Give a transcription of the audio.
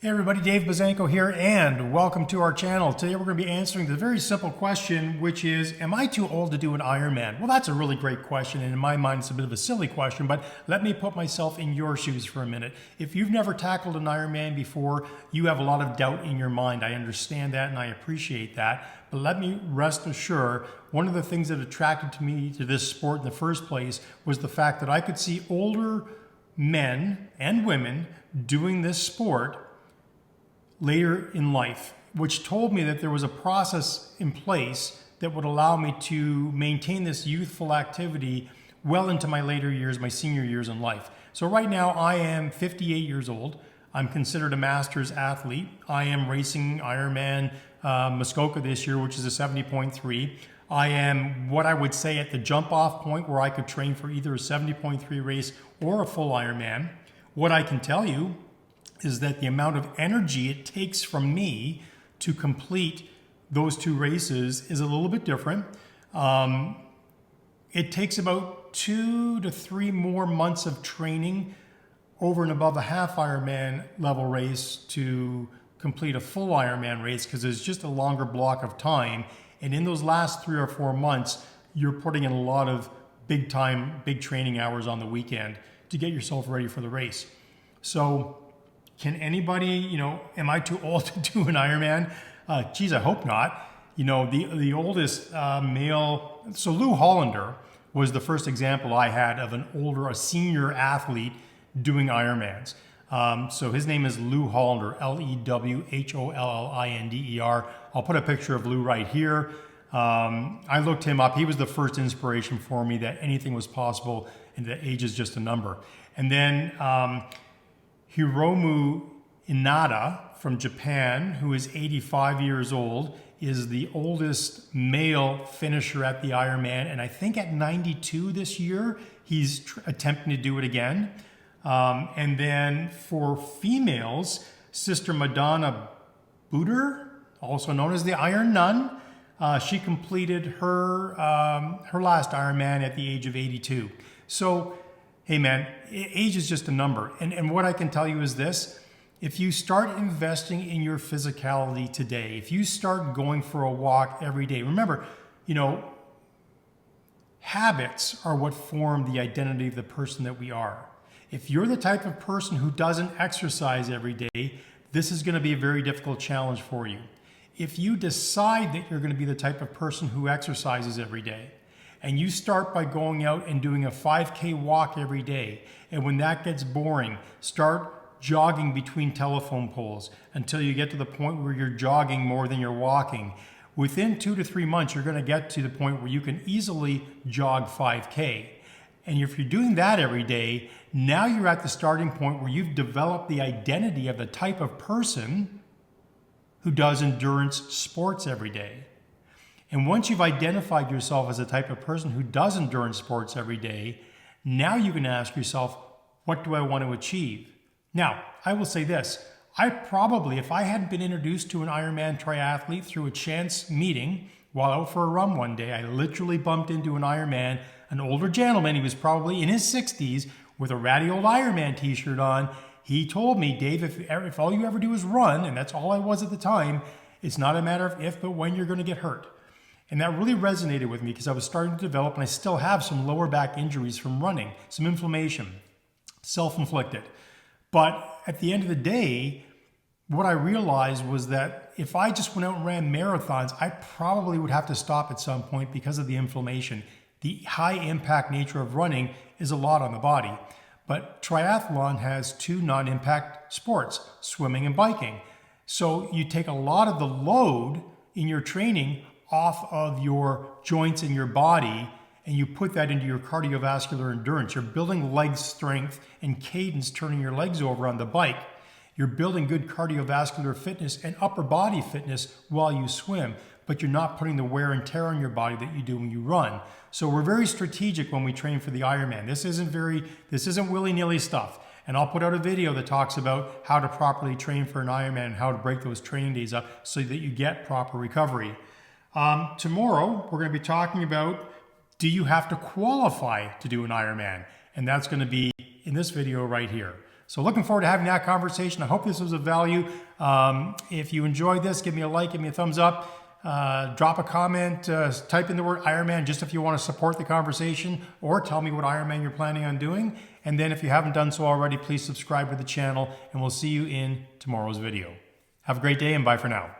Hey everybody, Dave Bazanko here, and welcome to our channel. Today we're going to be answering the very simple question, which is, am I too old to do an Ironman? Well, that's a really great question, and in my mind it's a bit of a silly question, but let me put myself in your shoes for a minute. If you've never tackled an Ironman before, you have a lot of doubt in your mind. I understand that and I appreciate that, but let me rest assured, one of the things that attracted me to this sport in the first place was the fact that I could see older men and women doing this sport later in life, which told me that there was a process in place that would allow me to maintain this youthful activity well into my later years, my senior years in life. So right now I am 58 years old. I'm considered a master's athlete. I am racing Ironman Muskoka this year, which is a 70.3. I am what I would say at the jump off point where I could train for either a 70.3 race or a full Ironman. What I can tell you is that the amount of energy it takes from me to complete those two races is a little bit different. It takes about 2 to 3 more months of training over and above a half Ironman level race to complete a full Ironman race, because there's just a longer block of time. And in those last 3 or 4 months, you're putting in a lot of big training hours on the weekend to get yourself ready for the race. So can anybody, am I too old to do an Ironman? Geez, I hope not. The oldest male, so Lou Hollander was the first example I had of a senior athlete doing Ironmans. So his name is Lou Hollander, Lewhollinder. I'll put a picture of Lou right here. I looked him up. He was the first inspiration for me that anything was possible and that age is just a number. And then Hiromu Inada from Japan, who is 85 years old, is the oldest male finisher at the Ironman. And I think at 92 this year, he's attempting to do it again. And then for females, Sister Madonna Buder, also known as the Iron Nun, she completed her last Ironman at the age of 82. So, hey man, age is just a number. And what I can tell you is this: if you start investing in your physicality today, if you start going for a walk every day, remember, habits are what form the identity of the person that we are. If you're the type of person who doesn't exercise every day, this is going to be a very difficult challenge for you. If you decide that you're going to be the type of person who exercises every day, and you start by going out and doing a 5K walk every day, and when that gets boring, start jogging between telephone poles until you get to the point where you're jogging more than you're walking. Within 2 to 3 months, you're going to get to the point where you can easily jog 5K. And if you're doing that every day, now you're at the starting point where you've developed the identity of the type of person who does endurance sports every day. And once you've identified yourself as a type of person who does endurance sports every day, now you can ask yourself, what do I want to achieve? Now, I will say this. I probably, if I hadn't been introduced to an Ironman triathlete through a chance meeting while out for a run one day, I literally bumped into an Ironman, an older gentleman. He was probably in his 60s with a ratty old Ironman t-shirt on. He told me, Dave, if all you ever do is run, and that's all I was at the time, it's not a matter of if, but when you're going to get hurt. And that really resonated with me because I was starting to develop, and I still have some lower back injuries from running, some inflammation, self-inflicted. But at the end of the day, what I realized was that if I just went out and ran marathons, I probably would have to stop at some point because of the inflammation. The high impact nature of running is a lot on the body. But triathlon has 2 non-impact sports, swimming and biking. So you take a lot of the load in your training off of your joints in your body, and you put that into your cardiovascular endurance. You're building leg strength and cadence, turning your legs over on the bike. You're building good cardiovascular fitness and upper body fitness while you swim, but you're not putting the wear and tear on your body that you do when you run. So we're very strategic when we train for the Ironman. This isn't willy-nilly stuff. And I'll put out a video that talks about how to properly train for an Ironman and how to break those training days up so that you get proper recovery. Tomorrow, we're going to be talking about, do you have to qualify to do an Ironman? And that's going to be in this video right here. So looking forward to having that conversation. I hope this was of value. If you enjoyed this, give me a like, give me a thumbs up, drop a comment, type in the word Ironman just if you want to support the conversation, or tell me what Ironman you're planning on doing. And then if you haven't done so already, please subscribe to the channel, and we'll see you in tomorrow's video. Have a great day, and bye for now.